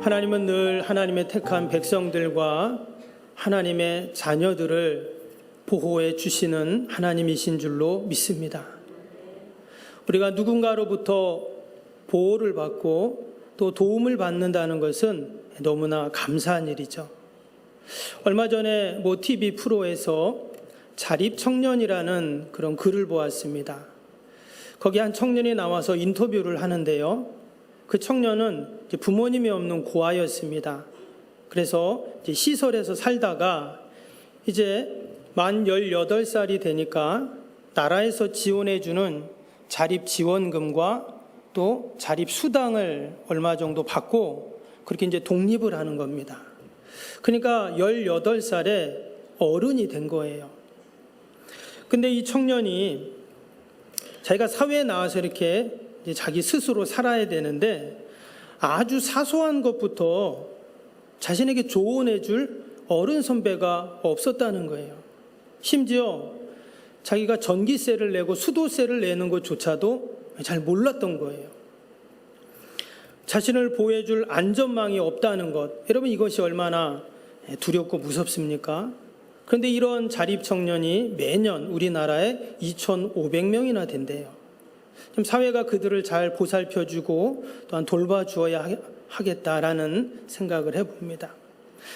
하나님은 늘 하나님의 택한 백성들과 하나님의 자녀들을 보호해 주시는 하나님이신 줄로 믿습니다. 우리가 누군가로부터 보호를 받고 또 도움을 받는다는 것은 너무나 감사한 일이죠. 얼마 전에 모 TV 프로에서 자립청년이라는 그런 글을 보았습니다. 거기 한 청년이 나와서 인터뷰를 하는데요. 그 청년은 부모님이 없는 고아였습니다. 그래서 시설에서 살다가 이제 만 18살이 되니까 나라에서 지원해주는 자립지원금과 또 자립수당을 얼마 정도 받고 그렇게 이제 독립을 하는 겁니다. 그러니까 18살에 어른이 된 거예요. 근데 이 청년이 자기가 사회에 나와서 이렇게 자기 스스로 살아야 되는데 아주 사소한 것부터 자신에게 조언해 줄 어른 선배가 없었다는 거예요. 심지어 자기가 전기세를 내고 수도세를 내는 것조차도 잘 몰랐던 거예요. 자신을 보호해 줄 안전망이 없다는 것, 여러분 이것이 얼마나 두렵고 무섭습니까? 그런데 이런 자립청년이 매년 우리나라에 2,500명이나 된대요. 좀 사회가 그들을 잘 보살펴주고 또한 돌봐주어야 하겠다라는 생각을 해봅니다.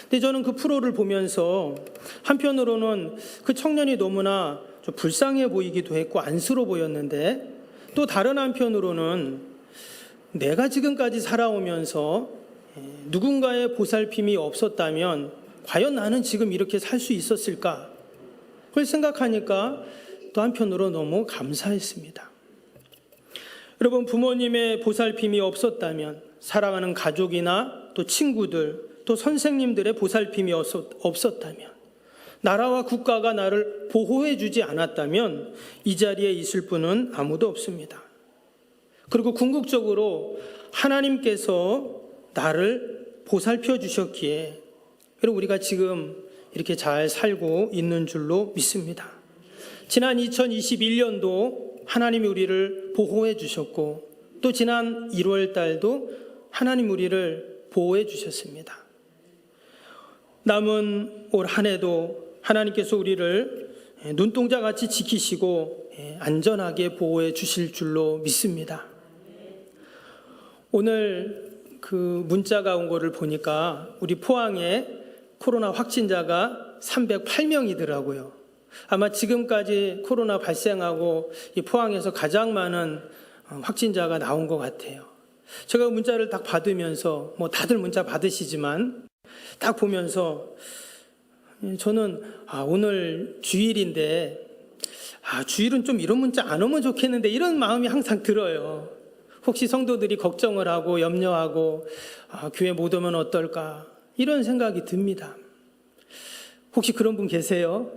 근데 저는 그 프로를 보면서 한편으로는 그 청년이 너무나 좀 불쌍해 보이기도 했고 안쓰러워 보였는데 또 다른 한편으로는 내가 지금까지 살아오면서 누군가의 보살핌이 없었다면 과연 나는 지금 이렇게 살 수 있었을까? 그걸 생각하니까 또 한편으로 너무 감사했습니다. 여러분, 부모님의 보살핌이 없었다면 사랑하는 가족이나 또 친구들 또 선생님들의 보살핌이 없었다면 나라와 국가가 나를 보호해 주지 않았다면 이 자리에 있을 분은 아무도 없습니다. 그리고 궁극적으로 하나님께서 나를 보살펴 주셨기에 여러분 우리가 지금 이렇게 잘 살고 있는 줄로 믿습니다. 지난 2021년도 하나님이 우리를 보호해 주셨고 또 지난 1월 달도 하나님 우리를 보호해 주셨습니다. 남은 올 한 해도 하나님께서 우리를 눈동자같이 지키시고 안전하게 보호해 주실 줄로 믿습니다. 오늘 그 문자가 온 거를 보니까 우리 포항에 코로나 확진자가 308명이더라고요. 아마 지금까지 코로나 발생하고 이 포항에서 가장 많은 확진자가 나온 것 같아요. 제가 문자를 딱 받으면서 다들 문자 받으시지만 딱 보면서 저는 오늘 주일인데 주일은 좀 이런 문자 안 오면 좋겠는데 이런 마음이 항상 들어요. 혹시 성도들이 걱정을 하고 염려하고 교회 못 오면 어떨까 이런 생각이 듭니다. 혹시 그런 분 계세요?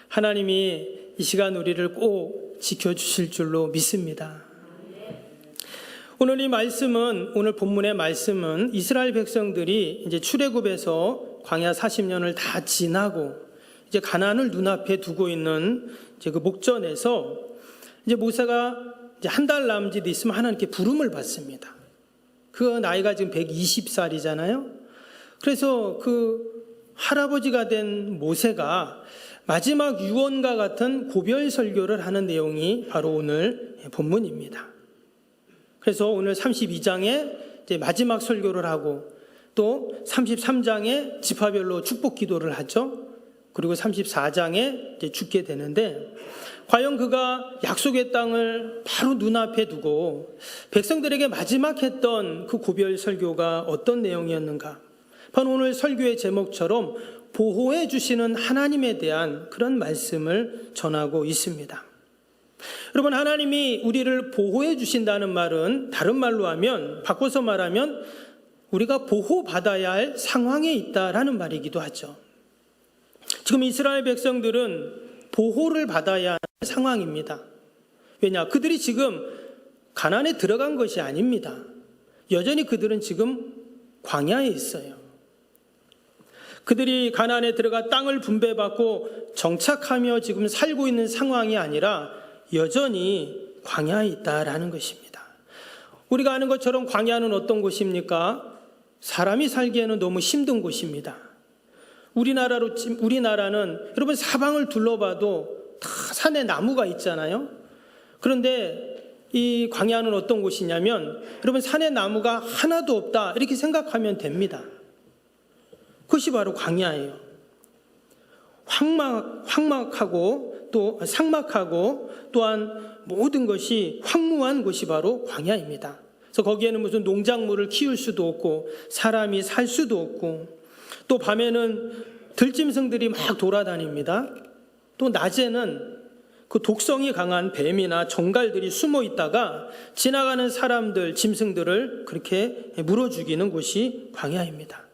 하나님이 이 시간 우리를 꼭 지켜주실 줄로 믿습니다. 오늘 이 말씀은, 오늘 본문의 말씀은 이스라엘 백성들이 이제 출애굽에서 광야 40년을 다 지나고 이제 가나안을 눈앞에 두고 있는 이제 그 목전에서 이제 모세가 이제 한 달 남짓 있으면 하나님께 부름을 받습니다. 그 나이가 지금 120살이잖아요. 그래서 그 할아버지가 된 모세가 마지막 유언과 같은 고별 설교를 하는 내용이 바로 오늘 본문입니다. 그래서 오늘 32장에 이제 마지막 설교를 하고 또 33장에 지파별로 축복 기도를 하죠. 그리고 34장에 이제 죽게 되는데 과연 그가 약속의 땅을 바로 눈앞에 두고 백성들에게 마지막 했던 그 고별 설교가 어떤 내용이었는가? 바로 오늘 설교의 제목처럼 보호해 주시는 하나님에 대한 그런 말씀을 전하고 있습니다. 여러분, 하나님이 우리를 보호해 주신다는 말은 다른 말로 하면, 바꿔서 말하면 우리가 보호받아야 할 상황에 있다라는 말이기도 하죠. 지금 이스라엘 백성들은 보호를 받아야 하는 상황입니다. 왜냐? 그들이 지금 가나안에 들어간 것이 아닙니다. 여전히 그들은 지금 광야에 있어요. 그들이 가나안에 들어가 땅을 분배받고 정착하며 지금 살고 있는 상황이 아니라 여전히 광야에 있다라는 것입니다. 우리가 아는 것처럼 광야는 어떤 곳입니까? 사람이 살기에는 너무 힘든 곳입니다. 우리나라는 여러분 사방을 둘러봐도 다 산에 나무가 있잖아요. 그런데 이 광야는 어떤 곳이냐면 여러분 산에 나무가 하나도 없다 이렇게 생각하면 됩니다. 그것이 바로 광야예요. 황막하고 또 삭막하고 또한 모든 것이 황무한 곳이 바로 광야입니다. 그래서 거기에는 무슨 농작물을 키울 수도 없고 사람이 살 수도 없고 또 밤에는 들짐승들이 막 돌아다닙니다. 또 낮에는 그 독성이 강한 뱀이나 정갈들이 숨어 있다가 지나가는 사람들, 짐승들을 그렇게 물어 죽이는 곳이 광야입니다.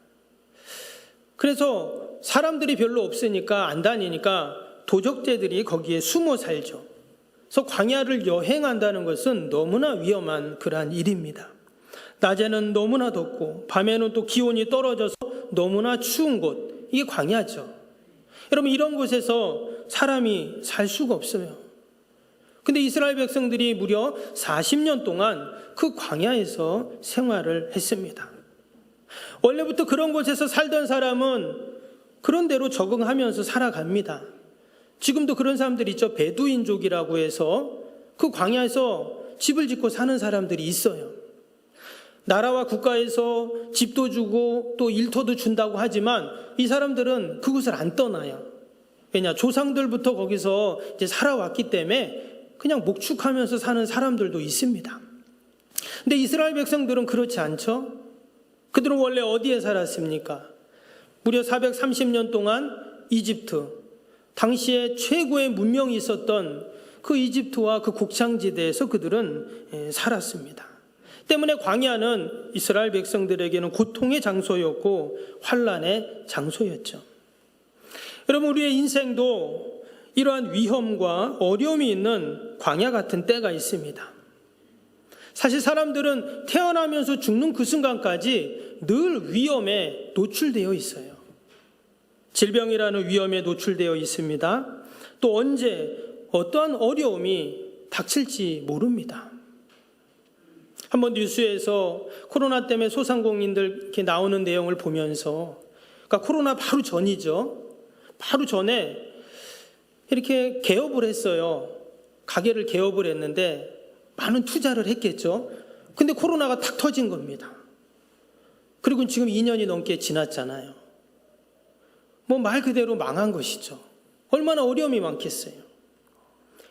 그래서 사람들이 별로 없으니까 안 다니니까 도적제들이 거기에 숨어 살죠. 그래서 광야를 여행한다는 것은 너무나 위험한 그러한 일입니다. 낮에는 너무나 덥고 밤에는 또 기온이 떨어져서 너무나 추운 곳, 이게 광야죠. 여러분 이런 곳에서 사람이 살 수가 없어요. 근데 이스라엘 백성들이 무려 40년 동안 그 광야에서 생활을 했습니다. 원래부터 그런 곳에서 살던 사람은 그런 대로 적응하면서 살아갑니다. 지금도 그런 사람들이 있죠. 베두인족이라고 해서 그 광야에서 집을 짓고 사는 사람들이 있어요. 나라와 국가에서 집도 주고 또 일터도 준다고 하지만 이 사람들은 그곳을 안 떠나요. 왜냐? 조상들부터 거기서 이제 살아왔기 때문에 그냥 목축하면서 사는 사람들도 있습니다. 근데 이스라엘 백성들은 그렇지 않죠. 그들은 원래 어디에 살았습니까? 무려 430년 동안 이집트, 당시에 최고의 문명이 있었던 그 이집트와 그 곡창지대에서 그들은 살았습니다. 때문에 광야는 이스라엘 백성들에게는 고통의 장소였고 환난의 장소였죠. 여러분 우리의 인생도 이러한 위험과 어려움이 있는 광야 같은 때가 있습니다. 사실 사람들은 태어나면서 죽는 그 순간까지 늘 위험에 노출되어 있어요. 질병이라는 위험에 노출되어 있습니다. 또 언제 어떠한 어려움이 닥칠지 모릅니다. 한번 뉴스에서 코로나 때문에 소상공인들 이렇게 나오는 내용을 보면서, 그러니까 코로나 바로 전이죠. 바로 전에 이렇게 개업을 했어요. 가게를 개업을 했는데 많은 투자를 했겠죠. 근데 코로나가 탁 터진 겁니다. 그리고 지금 2년이 넘게 지났잖아요. 뭐 말 그대로 망한 것이죠. 얼마나 어려움이 많겠어요.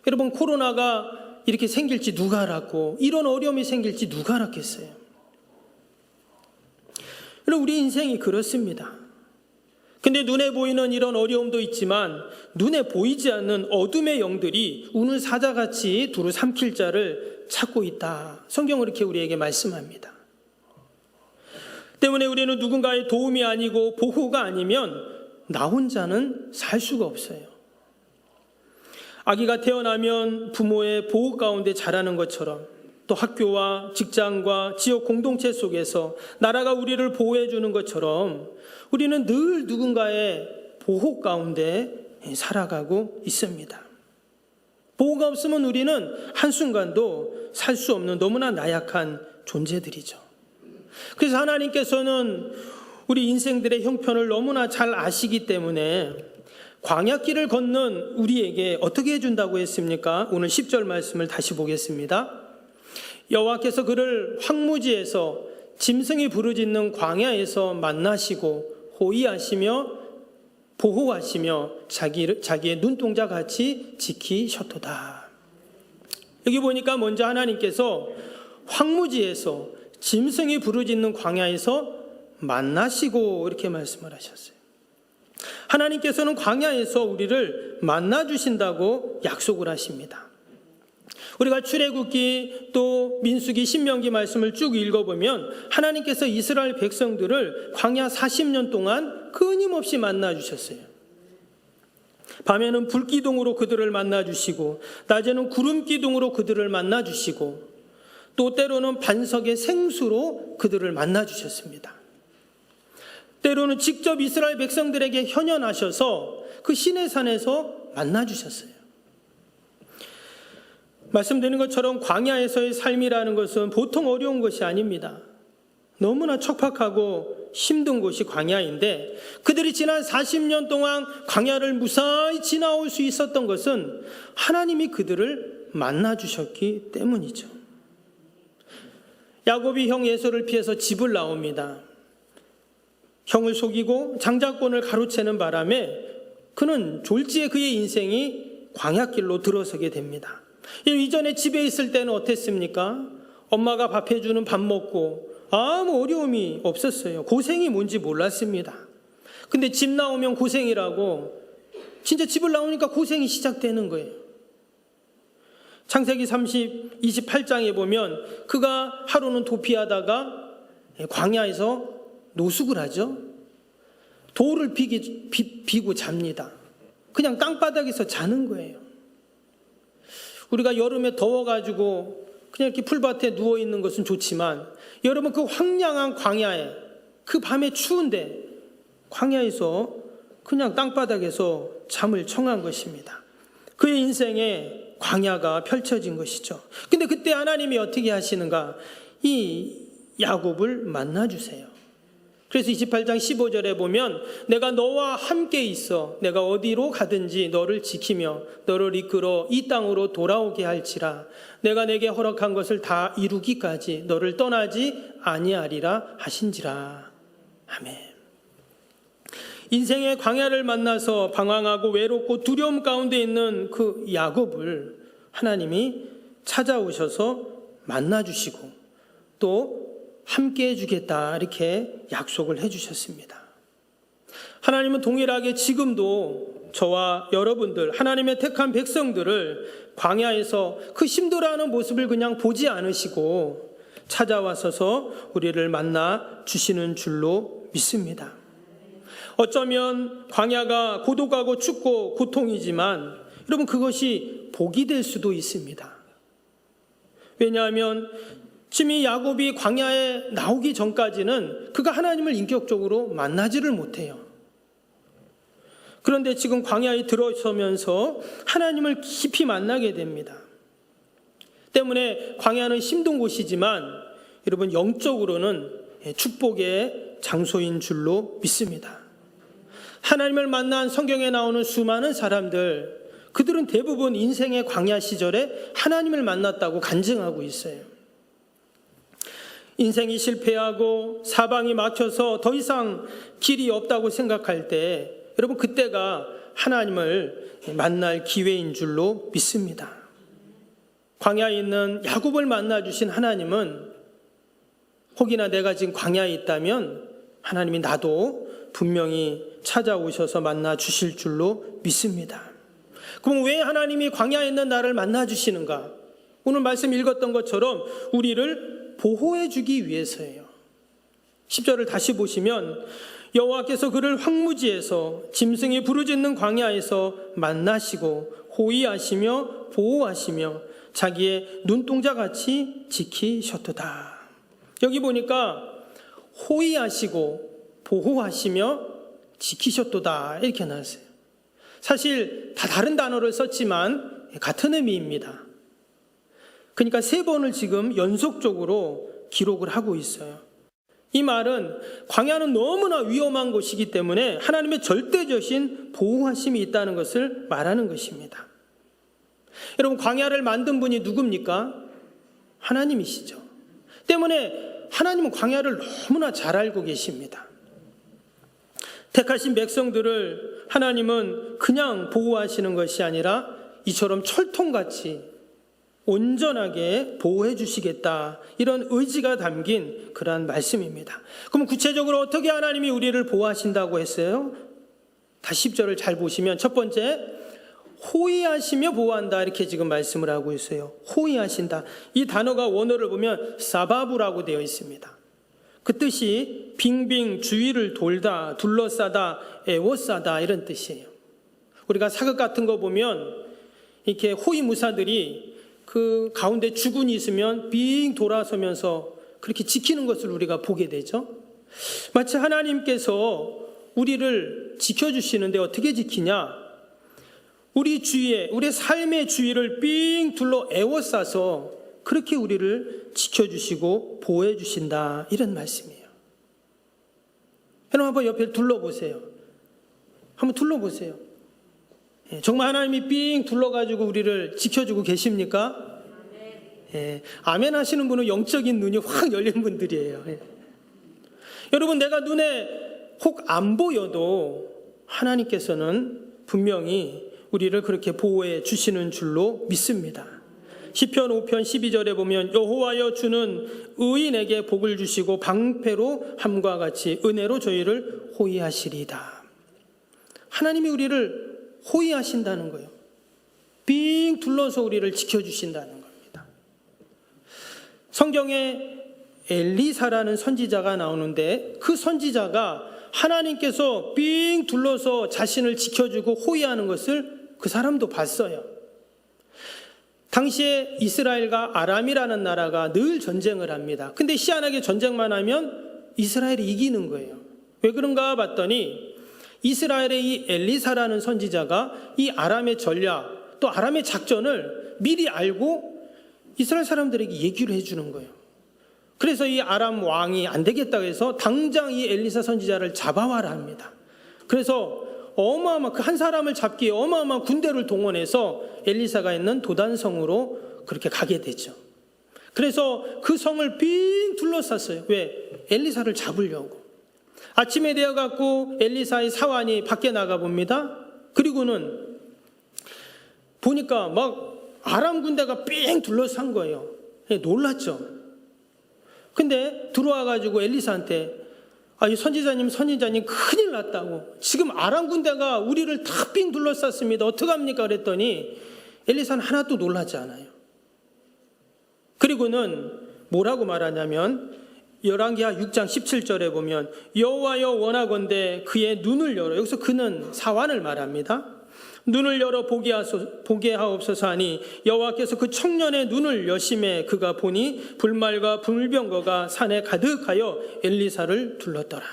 여러분 코로나가 이렇게 생길지 누가 알았고 이런 어려움이 생길지 누가 알았겠어요. 여러분 우리 인생이 그렇습니다. 근데 눈에 보이는 이런 어려움도 있지만 눈에 보이지 않는 어둠의 영들이 우는 사자같이 두루 삼킬 자를 찾고 있다. 성경은 이렇게 우리에게 말씀합니다. 때문에 우리는 누군가의 도움이 아니고 보호가 아니면 나 혼자는 살 수가 없어요. 아기가 태어나면 부모의 보호 가운데 자라는 것처럼 또 학교와 직장과 지역 공동체 속에서 나라가 우리를 보호해 주는 것처럼 우리는 늘 누군가의 보호 가운데 살아가고 있습니다. 보호가 없으면 우리는 한순간도 살 수 없는 너무나 나약한 존재들이죠. 그래서 하나님께서는 우리 인생들의 형편을 너무나 잘 아시기 때문에 광야길을 걷는 우리에게 어떻게 해준다고 했습니까? 오늘 10절 말씀을 다시 보겠습니다. 여호와께서 그를 황무지에서 짐승이 부르짖는 광야에서 만나시고 호의하시며 보호하시며 자기의 눈동자같이 지키셨도다. 여기 보니까 먼저 하나님께서 황무지에서 짐승이 부르짖는 광야에서 만나시고 이렇게 말씀을 하셨어요. 하나님께서는 광야에서 우리를 만나주신다고 약속을 하십니다. 우리가 출애굽기 또 민수기 신명기 말씀을 쭉 읽어보면 하나님께서 이스라엘 백성들을 광야 40년 동안 끊임없이 만나주셨어요. 밤에는 불기둥으로 그들을 만나주시고 낮에는 구름기둥으로 그들을 만나주시고 또 때로는 반석의 생수로 그들을 만나주셨습니다. 때로는 직접 이스라엘 백성들에게 현현하셔서 그 시내산에서 만나주셨어요. 말씀드린 것처럼 광야에서의 삶이라는 것은 보통 어려운 것이 아닙니다. 너무나 척박하고 힘든 곳이 광야인데 그들이 지난 40년 동안 광야를 무사히 지나올 수 있었던 것은 하나님이 그들을 만나주셨기 때문이죠. 야곱이 형 에서를 피해서 집을 나옵니다. 형을 속이고 장자권을 가로채는 바람에 그는 졸지에 그의 인생이 광야길로 들어서게 됩니다. 이전에 집에 있을 때는 어땠습니까? 엄마가 밥 해주는 밥 먹고 아무 어려움이 없었어요. 고생이 뭔지 몰랐습니다. 근데 집 나오면 고생이라고, 진짜 집을 나오니까 고생이 시작되는 거예요. 창세기 28장에 보면 그가 하루는 도피하다가 광야에서 노숙을 하죠. 돌을 비고 잡니다. 그냥 땅바닥에서 자는 거예요. 우리가 여름에 더워가지고 그냥 이렇게 풀밭에 누워있는 것은 좋지만 여러분 그 황량한 광야에 그 밤에 추운데 광야에서 그냥 땅바닥에서 잠을 청한 것입니다. 그의 인생에 광야가 펼쳐진 것이죠. 근데 그때 하나님이 어떻게 하시는가? 이 야곱을 만나주세요. 그래서 28장 15절에 보면 내가 너와 함께 있어 내가 어디로 가든지 너를 지키며 너를 이끌어 이 땅으로 돌아오게 할지라 내가 내게 허락한 것을 다 이루기까지 너를 떠나지 아니하리라 하신지라. 아멘. 인생의 광야를 만나서 방황하고 외롭고 두려움 가운데 있는 그 야곱을 하나님이 찾아오셔서 만나주시고 또 함께 해주겠다 이렇게 약속을 해주셨습니다. 하나님은 동일하게 지금도 저와 여러분들 하나님의 택한 백성들을 광야에서 그 힘들어하는 모습을 그냥 보지 않으시고 찾아와서서 우리를 만나 주시는 줄로 믿습니다. 어쩌면 광야가 고독하고 춥고 고통이지만 여러분 그것이 복이 될 수도 있습니다. 왜냐하면 지금 이 야곱이 광야에 나오기 전까지는 그가 하나님을 인격적으로 만나지를 못해요. 그런데 지금 광야에 들어서면서 하나님을 깊이 만나게 됩니다. 때문에 광야는 힘든 곳이지만 여러분 영적으로는 축복의 장소인 줄로 믿습니다. 하나님을 만난 성경에 나오는 수많은 사람들, 그들은 대부분 인생의 광야 시절에 하나님을 만났다고 간증하고 있어요. 인생이 실패하고 사방이 막혀서 더 이상 길이 없다고 생각할 때 여러분 그때가 하나님을 만날 기회인 줄로 믿습니다. 광야에 있는 야곱을 만나주신 하나님은 혹이나 내가 지금 광야에 있다면 하나님이 나도 분명히 찾아오셔서 만나주실 줄로 믿습니다. 그럼 왜 하나님이 광야에 있는 나를 만나주시는가? 오늘 말씀 읽었던 것처럼 우리를 보호해 주기 위해서예요. 10절을 다시 보시면 여호와께서 그를 황무지에서 짐승이 부르짖는 광야에서 만나시고 호위하시며 보호하시며 자기의 눈동자같이 지키셨도다. 여기 보니까 호위하시고 보호하시며 지키셨도다 이렇게 나왔어요. 사실 다 다른 단어를 썼지만 같은 의미입니다. 그러니까 3번을 지금 연속적으로 기록을 하고 있어요. 이 말은 광야는 너무나 위험한 곳이기 때문에 하나님의 절대적인 보호하심이 있다는 것을 말하는 것입니다. 여러분 광야를 만든 분이 누굽니까? 하나님이시죠. 때문에 하나님은 광야를 너무나 잘 알고 계십니다. 택하신 백성들을 하나님은 그냥 보호하시는 것이 아니라 이처럼 철통같이 온전하게 보호해 주시겠다 이런 의지가 담긴 그러한 말씀입니다. 그럼 구체적으로 어떻게 하나님이 우리를 보호하신다고 했어요? 다시 10절을 잘 보시면 첫 번째 호위하시며 보호한다 이렇게 지금 말씀을 하고 있어요. 호위하신다. 이 단어가 원어를 보면 사바부라고 되어 있습니다. 그 뜻이 빙빙 주위를 돌다 둘러싸다 에워싸다 이런 뜻이에요. 우리가 사극 같은 거 보면 이렇게 호위무사들이 그 가운데 주군이 있으면 빙 돌아서면서 그렇게 지키는 것을 우리가 보게 되죠. 마치 하나님께서 우리를 지켜주시는데 어떻게 지키냐? 우리 주위에, 우리의 삶의 주위를 삥 둘러 에워싸서 그렇게 우리를 지켜주시고 보호해 주신다, 이런 말씀이에요. 여러분 한번 옆에 둘러보세요. 한번 둘러보세요. 정말 하나님이 삥 둘러가지고 우리를 지켜주고 계십니까? 아멘 하시는 분은 영적인 눈이 확 열린 분들이에요. 여러분, 내가 눈에 혹 안 보여도 하나님께서는 분명히 우리를 그렇게 보호해 주시는 줄로 믿습니다. 시편 5편 12절에 보면 여호와여 주는 의인에게 복을 주시고 방패로 함과 같이 은혜로 저희를 호위하시리이다. 하나님이 우리를 호위하신다는 거예요. 빙 둘러서 우리를 지켜주신다는 겁니다. 성경에 엘리사라는 선지자가 나오는데 그 선지자가 하나님께서 빙 둘러서 자신을 지켜주고 호위하는 것을 그 사람도 봤어요. 당시에 이스라엘과 아람이라는 나라가 늘 전쟁을 합니다. 근데 희한하게 전쟁만 하면 이스라엘이 이기는 거예요. 왜 그런가 봤더니 이스라엘의 이 엘리사라는 선지자가 이 아람의 전략, 또 아람의 작전을 미리 알고 이스라엘 사람들에게 얘기를 해주는 거예요. 그래서 이 아람 왕이 안 되겠다고 해서 당장 이 엘리사 선지자를 잡아와라 합니다. 그래서 어마어마한 그 한 사람을 잡기에 어마어마한 군대를 동원해서 엘리사가 있는 도단성으로 그렇게 가게 되죠. 그래서 그 성을 빙 둘러쌌어요. 왜? 엘리사를 잡으려고. 아침에 되어갖고 엘리사의 사환이 밖에 나가 봅니다. 그리고는 보니까 막 아람 군대가 삥 둘러싼 거예요. 놀랐죠. 근데 들어와가지고 엘리사한테 이 선지자님 큰일 났다고. 지금 아람 군대가 우리를 다 삥 둘러쌌습니다. 어떡합니까? 그랬더니 엘리사는 하나도 놀라지 않아요. 그리고는 뭐라고 말하냐면 열왕기하 6장 17절에 보면 여호와여 원하건대 그의 눈을 열어. 여기서 그는 사환을 말합니다. 눈을 열어 보게 하옵소서 하니 여호와께서 그 청년의 눈을 여심해 그가 보니 불말과 불병거가 산에 가득하여 엘리사를 둘렀더라.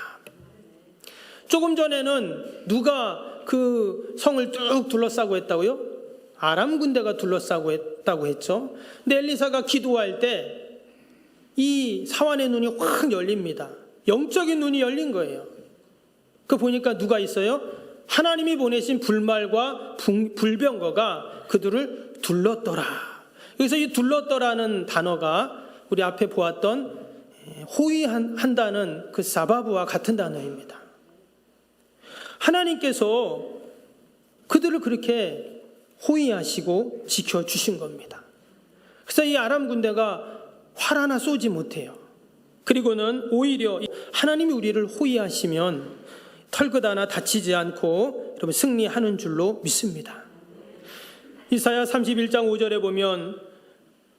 조금 전에는 누가 그 성을 쭉 둘러싸고 했다고요? 아람 군대가 둘러싸고 했다고 했죠. 근데 엘리사가 기도할 때 이 사환의 눈이 확 열립니다. 영적인 눈이 열린 거예요. 그 보니까 누가 있어요? 하나님이 보내신 불말과 불병거가 그들을 둘렀더라. 여기서 이 둘렀더라는 단어가 우리 앞에 보았던 호위한다는 그 사바브와 같은 단어입니다. 하나님께서 그들을 그렇게 호위하시고 지켜주신 겁니다. 그래서 이 아람 군대가 활 하나 쏘지 못해요. 그리고는 오히려 하나님이 우리를 호위하시면 털끝 하나 다치지 않고 여러분 승리하는 줄로 믿습니다. 이사야 31장 5절에 보면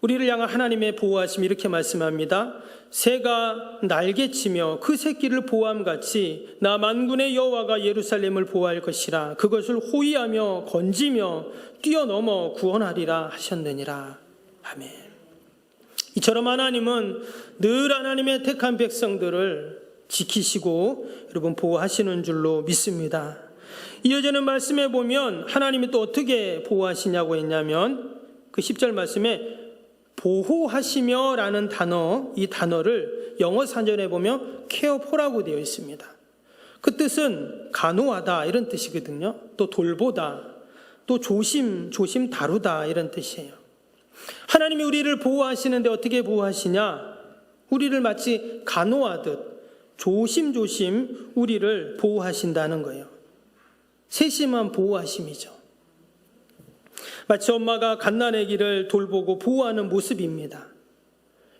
우리를 향한 하나님의 보호하심이 이렇게 말씀합니다. 새가 날개치며 그 새끼를 보호함같이 나 만군의 여호와가 예루살렘을 보호할 것이라. 그것을 호위하며 건지며 뛰어넘어 구원하리라 하셨느니라. 아멘. 이처럼 하나님은 늘 하나님의 택한 백성들을 지키시고 여러분 보호하시는 줄로 믿습니다. 이어지는 말씀에 보면 하나님이 또 어떻게 보호하시냐고 했냐면 그 10절 말씀에 보호하시며 라는 단어, 이 단어를 영어 사전에 보면 케어포라고 되어 있습니다. 그 뜻은 간호하다 이런 뜻이거든요. 또 돌보다, 또 조심 다루다 이런 뜻이에요. 하나님이 우리를 보호하시는데 어떻게 보호하시냐? 우리를 마치 간호하듯 조심조심 우리를 보호하신다는 거예요. 세심한 보호하심이죠. 마치 엄마가 갓난아기를 돌보고 보호하는 모습입니다.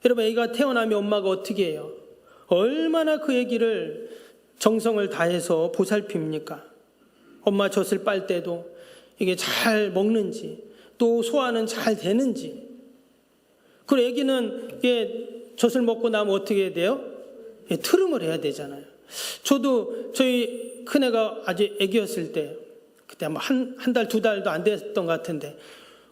여러분, 아기가 태어나면 엄마가 어떻게 해요? 얼마나 그 아기를 정성을 다해서 보살핍니까? 엄마 젖을 빨 때도 이게 잘 먹는지 또 소화는 잘 되는지. 그리고 아기는 젖을 먹고 나면 어떻게 해야 돼요? 트름을 해야 되잖아요. 저도 저희 큰애가 아직 아기였을 때 그때 아마 한 달, 2달도 안 됐던 것 같은데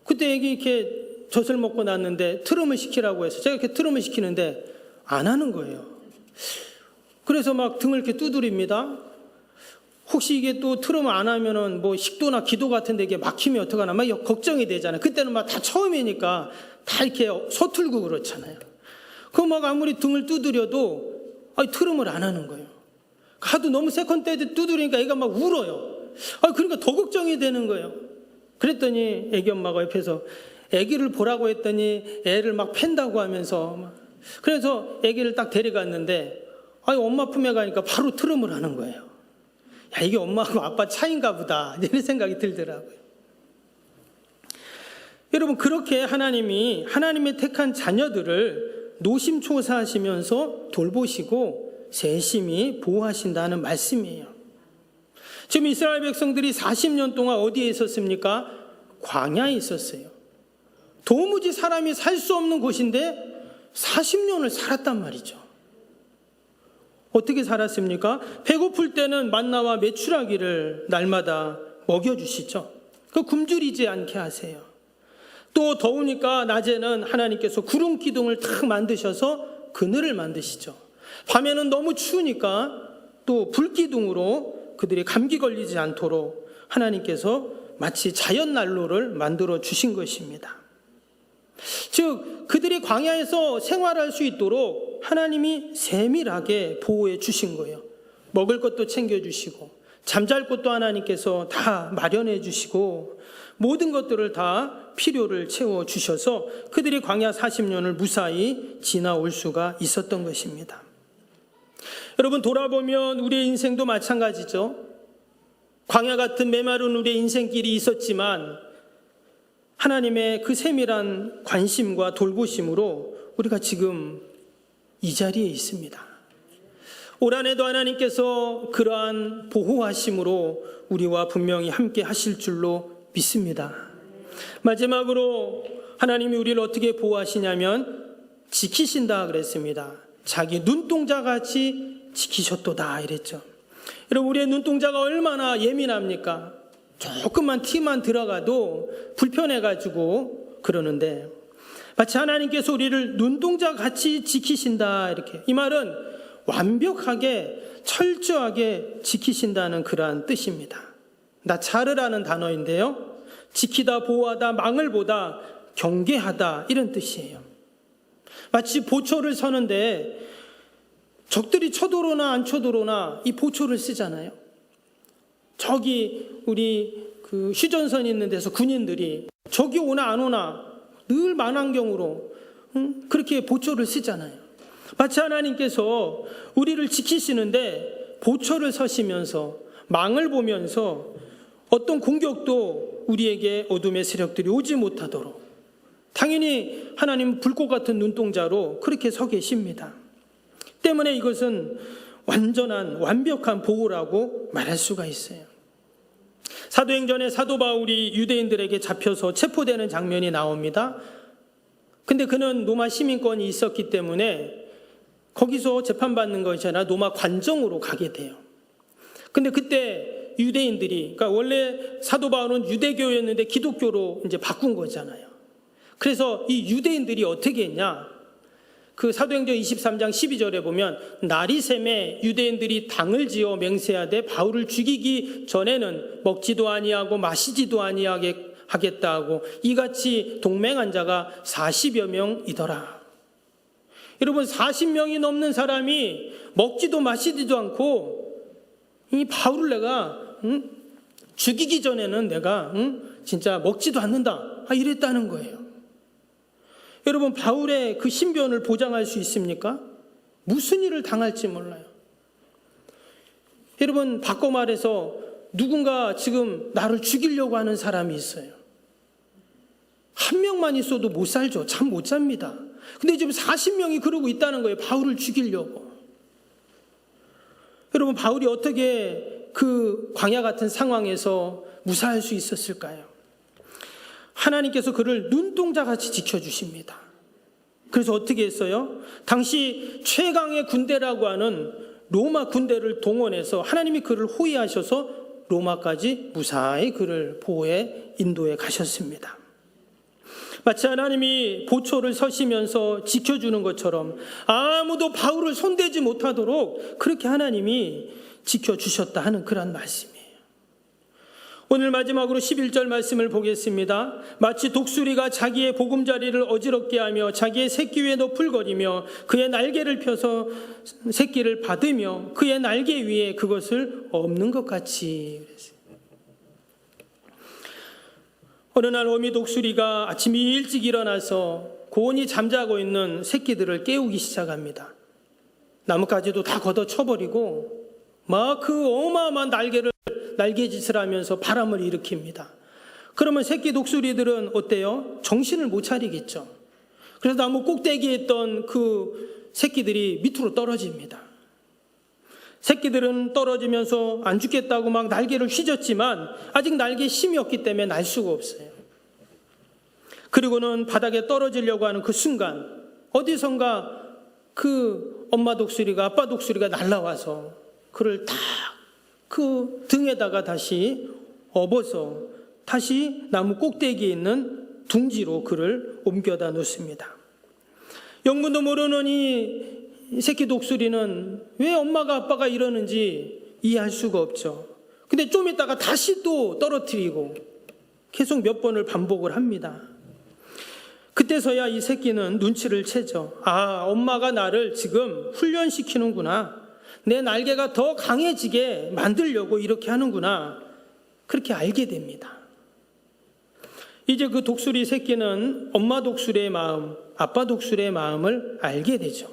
그때 아기 이렇게 젖을 먹고 났는데 트름을 시키라고 해서 제가 이렇게 트름을 시키는데 안 하는 거예요. 그래서 막 등을 이렇게 두드립니다. 혹시 이게 또 트름 안 하면은 뭐 식도나 기도 같은 데 이게 막히면 어떡하나 막 걱정이 되잖아요. 그때는 막 다 처음이니까 다 이렇게 서툴고 그렇잖아요. 그 막 아무리 등을 두드려도 트름을 안 하는 거예요. 하도 너무 세컨 때 두드리니까 애가 막 울어요. 그러니까 더 걱정이 되는 거예요. 그랬더니 애기 엄마가 옆에서 애기를 보라고 했더니 애를 막 팬다고 하면서 그래서 애기를 딱 데려갔는데 엄마 품에 가니까 바로 트름을 하는 거예요. 야, 이게 엄마하고 아빠 차이인가 보다 이런 생각이 들더라고요. 여러분, 그렇게 하나님이 하나님의 택한 자녀들을 노심초사하시면서 돌보시고 세심히 보호하신다는 말씀이에요. 지금 이스라엘 백성들이 40년 동안 어디에 있었습니까? 광야에 있었어요. 도무지 사람이 살 수 없는 곳인데 40년을 살았단 말이죠. 어떻게 살았습니까? 배고플 때는 만나와 메추라기를 날마다 먹여주시죠. 그 굶주리지 않게 하세요. 또 더우니까 낮에는 하나님께서 구름 기둥을 탁 만드셔서 그늘을 만드시죠. 밤에는 너무 추우니까 또 불기둥으로 그들이 감기 걸리지 않도록 하나님께서 마치 자연 난로를 만들어 주신 것입니다. 즉 그들이 광야에서 생활할 수 있도록 하나님이 세밀하게 보호해 주신 거예요. 먹을 것도 챙겨주시고 잠잘 곳도 하나님께서 다 마련해 주시고 모든 것들을 다 필요를 채워주셔서 그들이 광야 40년을 무사히 지나올 수가 있었던 것입니다. 여러분, 돌아보면 우리의 인생도 마찬가지죠. 광야 같은 메마른 우리의 인생길이 있었지만 하나님의 그 세밀한 관심과 돌보심으로 우리가 지금 이 자리에 있습니다. 올 한해도 하나님께서 그러한 보호하심으로 우리와 분명히 함께 하실 줄로 믿습니다. 마지막으로 하나님이 우리를 어떻게 보호하시냐면 지키신다 그랬습니다. 자기 눈동자같이 지키셨도다 이랬죠. 여러분, 우리의 눈동자가 얼마나 예민합니까? 조금만 티만 들어가도 불편해가지고 그러는데 마치 하나님께서 우리를 눈동자같이 지키신다 이렇게, 이 말은 완벽하게 철저하게 지키신다는 그러한 뜻입니다. 나차르라는 단어인데요, 지키다, 보호하다, 망을 보다, 경계하다 이런 뜻이에요. 마치 보초를 서는데 적들이 쳐들어오나 안 쳐들어오나 이 보초를 쓰잖아요. 저기 우리 그 휴전선 있는 데서 군인들이 적이 오나 안 오나 늘 만환경으로 그렇게 보초를 쓰잖아요. 마치 하나님께서 우리를 지키시는데 보초를 서시면서 망을 보면서 어떤 공격도 우리에게 어둠의 세력들이 오지 못하도록 당연히 하나님은 불꽃 같은 눈동자로 그렇게 서 계십니다. 때문에 이것은 완전한 완벽한 보호라고 말할 수가 있어요. 사도행전에 사도 바울이 유대인들에게 잡혀서 체포되는 장면이 나옵니다. 근데 그는 로마 시민권이 있었기 때문에 거기서 재판받는 것이 아니라 로마 관정으로 가게 돼요. 근데 그때 유대인들이, 그러니까 원래 사도 바울은 유대교였는데 기독교로 이제 바꾼 거잖아요. 그래서 이 유대인들이 어떻게 했냐? 그 사도행전 23장 12절에 보면 나리샘에 유대인들이 당을 지어 맹세하되 바울을 죽이기 전에는 먹지도 아니하고 마시지도 아니하게 하겠다 하고 이같이 동맹한 자가 40여 명이더라. 여러분, 40명이 넘는 사람이 먹지도 마시지도 않고 이 바울을 내가 죽이기 전에는 내가 진짜 먹지도 않는다 이랬다는 거예요. 여러분, 바울의 그 신변을 보장할 수 있습니까? 무슨 일을 당할지 몰라요. 여러분, 바꿔 말해서 누군가 지금 나를 죽이려고 하는 사람이 있어요. 한 명만 있어도 못 살죠. 잠 못 잡니다. 근데 지금 40명이 그러고 있다는 거예요. 바울을 죽이려고. 여러분, 바울이 어떻게 그 광야 같은 상황에서 무사할 수 있었을까요? 하나님께서 그를 눈동자같이 지켜주십니다. 그래서 어떻게 했어요? 당시 최강의 군대라고 하는 로마 군대를 동원해서 하나님이 그를 호위하셔서 로마까지 무사히 그를 보호해 인도해 가셨습니다. 마치 하나님이 보초를 서시면서 지켜주는 것처럼 아무도 바울을 손대지 못하도록 그렇게 하나님이 지켜주셨다 하는 그런 말씀이에요. 오늘 마지막으로 11절 말씀을 보겠습니다. 마치 독수리가 자기의 보금자리를 어지럽게 하며 자기의 새끼 위에 너풀거리며 그의 날개를 펴서 새끼를 받으며 그의 날개 위에 그것을 엎는 것 같이. 어느 날 어미 독수리가 아침 일찍 일어나서 고온히 잠자고 있는 새끼들을 깨우기 시작합니다. 나뭇가지도 다 걷어 쳐버리고 막 그 어마어마한 날개짓을 하면서 바람을 일으킵니다. 그러면 새끼 독수리들은 어때요? 정신을 못 차리겠죠. 그래서 나무 꼭대기에 있던 그 새끼들이 밑으로 떨어집니다. 새끼들은 떨어지면서 안 죽겠다고 막 날개를 휘젓지만 아직 날개에 힘이 없기 때문에 날 수가 없어요. 그리고는 바닥에 떨어지려고 하는 그 순간 어디선가 그 엄마 독수리가 아빠 독수리가 날아와서 그를 딱 그 등에다가 다시 업어서 다시 나무 꼭대기에 있는 둥지로 그를 옮겨다 놓습니다. 영문도 모르는 이 새끼 독수리는 왜 엄마가 아빠가 이러는지 이해할 수가 없죠. 근데 좀 있다가 다시 또 떨어뜨리고 계속 몇 번을 반복을 합니다. 그때서야 이 새끼는 눈치를 채죠. 아, 엄마가 나를 지금 훈련시키는구나. 내 날개가 더 강해지게 만들려고 이렇게 하는구나. 그렇게 알게 됩니다. 이제 그 독수리 새끼는 엄마 독수리의 마음, 아빠 독수리의 마음을 알게 되죠.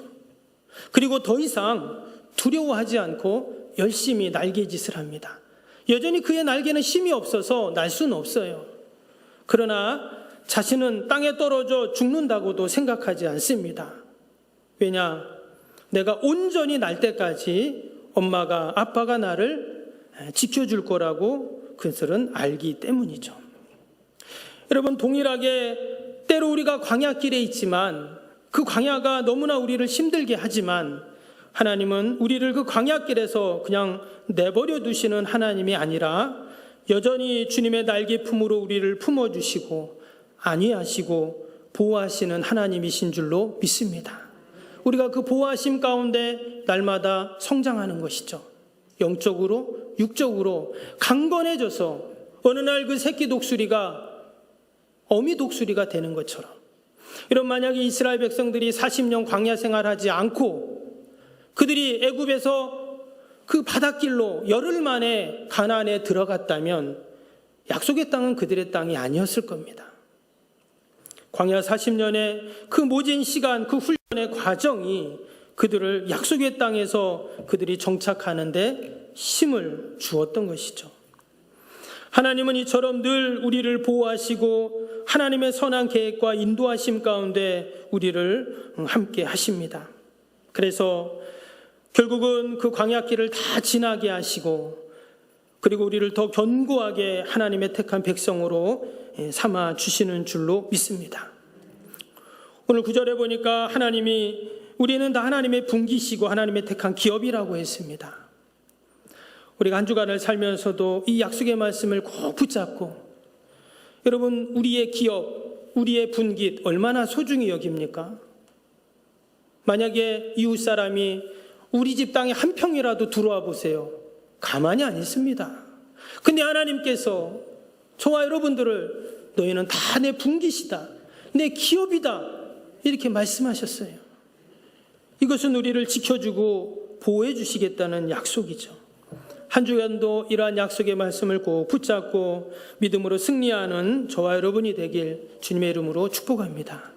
그리고 더 이상 두려워하지 않고 열심히 날개짓을 합니다. 여전히 그의 날개는 힘이 없어서 날 수는 없어요. 그러나 자신은 땅에 떨어져 죽는다고도 생각하지 않습니다. 왜냐? 내가 온전히 날 때까지 엄마가 아빠가 나를 지켜줄 거라고 그들은 알기 때문이죠. 여러분, 동일하게 때로 우리가 광야길에 있지만 그 광야가 너무나 우리를 힘들게 하지만 하나님은 우리를 그 광야길에서 그냥 내버려 두시는 하나님이 아니라 여전히 주님의 날개 품으로 우리를 품어주시고 안위하시고 보호하시는 하나님이신 줄로 믿습니다. 우리가 그 보호하심 가운데 날마다 성장하는 것이죠. 영적으로, 육적으로 강건해져서 어느 날 그 새끼 독수리가 어미 독수리가 되는 것처럼, 이런 만약에 이스라엘 백성들이 40년 광야 생활하지 않고 그들이 애굽에서 그 바닷길로 열흘 만에 가나안에 들어갔다면 약속의 땅은 그들의 땅이 아니었을 겁니다. 광야 40년의 그 모진 시간, 그 훈련의 과정이 그들을 약속의 땅에서 그들이 정착하는데 힘을 주었던 것이죠. 하나님은 이처럼 늘 우리를 보호하시고 하나님의 선한 계획과 인도하심 가운데 우리를 함께 하십니다. 그래서 결국은 그 광야길을 다 지나게 하시고 그리고 우리를 더 견고하게 하나님의 택한 백성으로 삼아 주시는 줄로 믿습니다. 오늘 9절에 보니까 하나님이 우리는 다 하나님의 분기시고 하나님의 택한 기업이라고 했습니다. 우리가 한 주간을 살면서도 이 약속의 말씀을 꼭 붙잡고, 여러분, 우리의 기업, 우리의 분깃 얼마나 소중히 여깁니까? 만약에 이웃 사람이 우리 집 땅에 한 평이라도 들어와 보세요. 가만히 안 있습니다. 근데 하나님께서 저와 여러분들을 너희는 다 내 분깃이다, 내 기업이다, 이렇게 말씀하셨어요. 이것은 우리를 지켜주고 보호해 주시겠다는 약속이죠. 한 주간도 이러한 약속의 말씀을 꼭 붙잡고 믿음으로 승리하는 저와 여러분이 되길 주님의 이름으로 축복합니다.